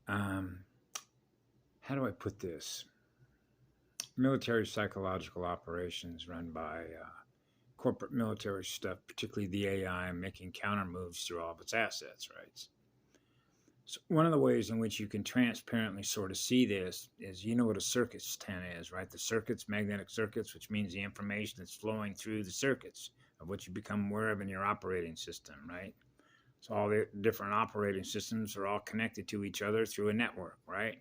um, how do I put this? Military psychological operations run by corporate military stuff, particularly the AI, making counter moves through all of its assets, right? So one of the ways in which you can transparently sort of see this is, you know what a circuit 10 is, right? The circuits, magnetic circuits, which means the information that's flowing through the circuits of what you become aware of in your operating system, right? So all the different operating systems are all connected to each other through a network, right?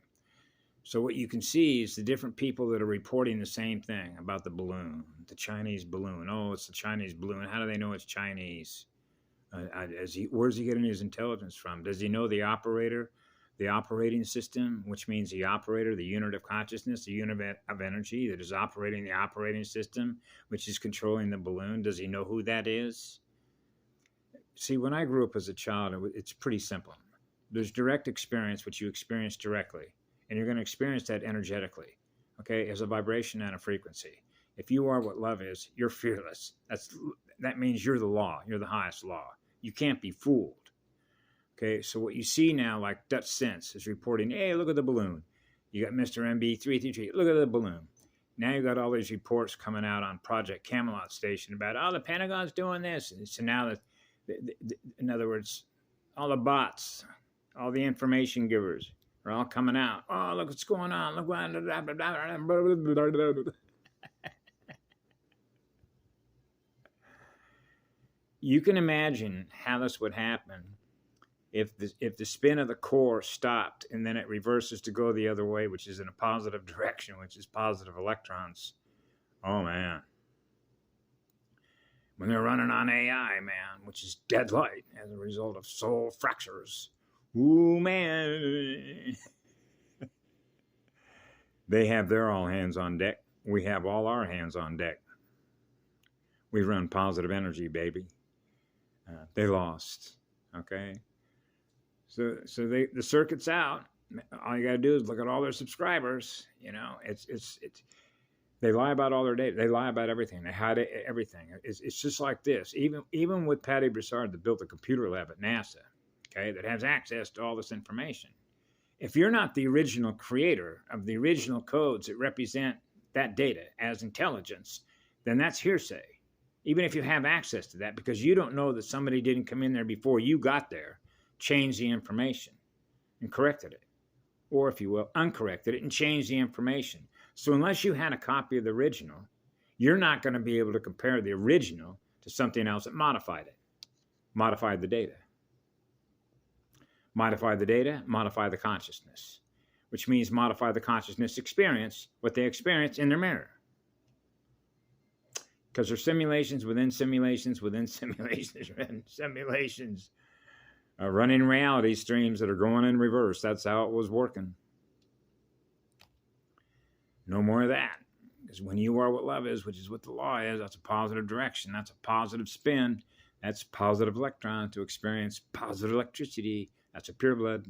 So what you can see is the different people that are reporting the same thing about the balloon, the Chinese balloon. Oh, it's the Chinese balloon. How do they know it's Chinese? Where's he getting his intelligence from? Does he know the operator, the operating system, which means the operator, the unit of consciousness, the unit of energy that is operating the operating system, which is controlling the balloon? Does he know who that is? See, when I grew up as a child, it's pretty simple. There's direct experience, which you experience directly, and you're going to experience that energetically, okay, as a vibration and a frequency. If you are what love is, you're fearless. That means you're the law. You're the highest law. You can't be fooled. Okay, so what you see now, like Dutch Sense is reporting, hey, look at the balloon. You got Mr. MB333, look at the balloon. Now you got all these reports coming out on Project Camelot Station about, oh, the Pentagon's doing this. And so now that, in other words, all the bots, all the information givers are all coming out. Oh, look what's going on. Look what. You can imagine how this would happen if the spin of the core stopped and then it reverses to go the other way, which is in a positive direction, which is positive electrons. Oh, man. When they're running on AI, man, which is dead light as a result of soul fractures. Ooh, man. They have their all hands on deck. We have all our hands on deck. We run positive energy, baby. They lost. Okay. So the circuit's out. All you got to do is look at all their subscribers. You know, it's they lie about all their data. They lie about everything. They hide everything. It's just like this. Even with Patty Broussard that built a computer lab at NASA, okay, that has access to all this information. If you're not the original creator of the original codes that represent that data as intelligence, then that's hearsay. Even if you have access to that, because you don't know that somebody didn't come in there before you got there, change the information and corrected it. Or, if you will, uncorrected it and changed the information. So unless you had a copy of the original, you're not going to be able to compare the original to something else that modified it, modified the data. Modify the data, modify the consciousness, which means modify the consciousness experience, what they experience in their mirror. Because there's simulations within simulations within simulations within simulations, running reality streams that are going in reverse. That's how it was working. No more of that. Because when you are what love is, which is what the law is, that's a positive direction. That's a positive spin. That's positive electron to experience positive electricity. That's a pure blood.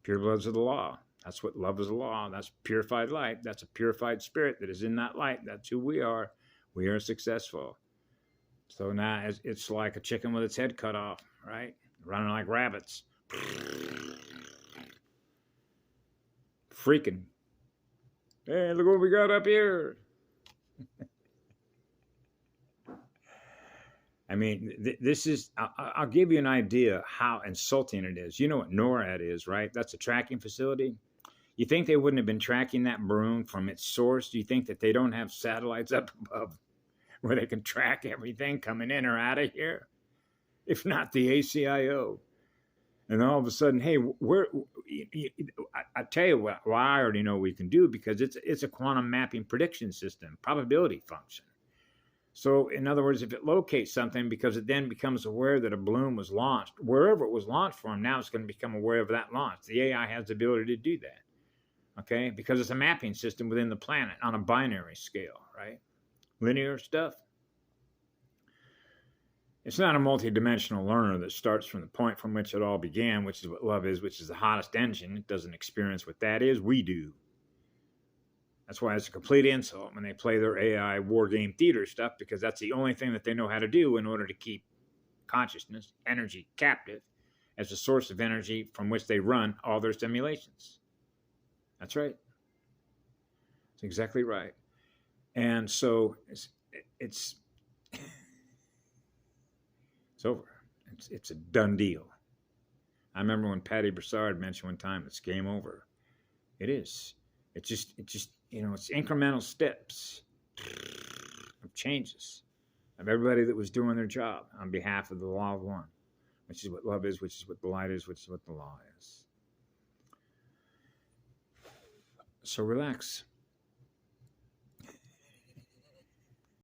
Pure bloods are the law. That's what love is the law. That's purified light. That's a purified spirit that is in that light. That's who we are. We are successful. So now it's like a chicken with its head cut off, right? Running like rabbits. Freaking. Hey, look what we got up here. I mean, this is, I'll give you an idea how insulting it is. You know what NORAD is, right? That's a tracking facility. You think they wouldn't have been tracking that balloon from its source? Do you think that they don't have satellites up above where they can track everything coming in or out of here? If not the ACIO. And all of a sudden, hey, I tell you what I already know we can do, because it's a quantum mapping prediction system, probability function. So in other words, if it locates something, because it then becomes aware that a balloon was launched, wherever it was launched from, now it's going to become aware of that launch. The AI has the ability to do that. Okay, because it's a mapping system within the planet on a binary scale, right? Linear stuff. It's not a multi-dimensional learner that starts from the point from which it all began, which is what love is, which is the hottest engine. It doesn't experience what that is. We do. That's why it's a complete insult when they play their AI war game theater stuff, because that's the only thing that they know how to do in order to keep consciousness, energy captive, as a source of energy from which they run all their simulations. That's right. That's exactly right. And so it's over. It's a done deal. I remember when Patty Broussard mentioned one time, it's game over. It is. It's just it's incremental steps of changes of everybody that was doing their job on behalf of the law of one, which is what love is, which is what the light is, which is what the law is. So relax.